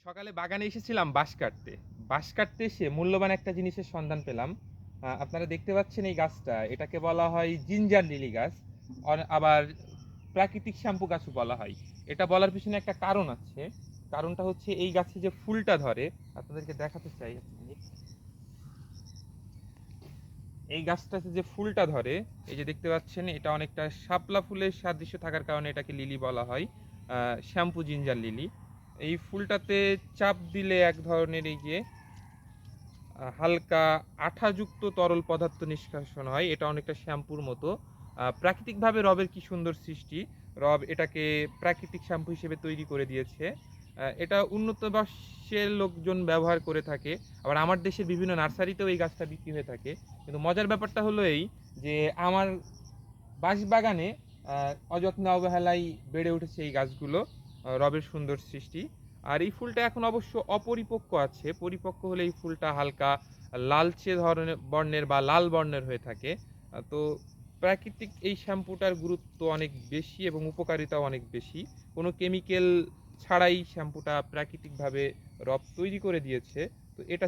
সকালে বাগানে এসেছিলাম বাঁশ কাটতে। বাঁশ কাটতে এসে মূল্যবান একটা জিনিসের সন্ধান পেলাম। আপনারা দেখতে পাচ্ছেন এই গাছটা, এটাকে বলা হয় জিঞ্জার লিলি গাছ। আবার প্রাকৃতিক শ্যাম্পু গাছও বলা হয়। এটা বলার পিছনে একটা কারণ আছে। কারণটা হচ্ছে এই গাছে যে ফুলটা ধরে, আপনাদেরকে দেখাতে চাই এক মিনিট। এই গাছটাতে যে ফুলটা ধরে, এই যে দেখতে পাচ্ছেন, এটা অনেকটা শাপলা ফুলের সাদৃশ্য থাকার কারণে এটাকে লিলি বলা হয়। Shampoo ginger lily. এই ফুলটাতে চাপ দিলে এক ধরনের এই যে হালকা আঠাযুক্ত তরল পদার্থ নিষ্কাশন হয়। এটা অনেকটা শ্যাম্পুর মতো। প্রাকৃতিকভাবে রবের কি সুন্দর সৃষ্টি। রব এটাকে প্রাকৃতিক শ্যাম্পু হিসেবে তৈরি করে দিয়েছে। এটা উন্নত বিশ্বের লোকজন ব্যবহার করে থাকে। আবার আমার দেশের বিভিন্ন নার্সারিতেও এই গাছটা বিক্রি হয়ে থাকে। কিন্তু মজার ব্যাপারটা হলো এই যে আমার বাঁশবাগানে অযত্নে অবহেলায় বেড়ে উঠেছে এই গাছগুলো, রবের সুন্দর সৃষ্টি। আর এই ফুলটা এখন অবশ্য অপরিপক্ক আছে। পরিপক্ক হলে এই ফুলটা হালকা লালচে ধরনের বর্ণের বা লাল বর্ণের হয়ে থাকে। তো প্রাকৃতিক এই শ্যাম্পুটার গুরুত্ব অনেক বেশি এবং উপকারিতাও অনেক বেশি। কোনো কেমিক্যাল ছাড়াই শ্যাম্পুটা প্রাকৃতিকভাবে রব তৈরি করে দিয়েছে। তো এটা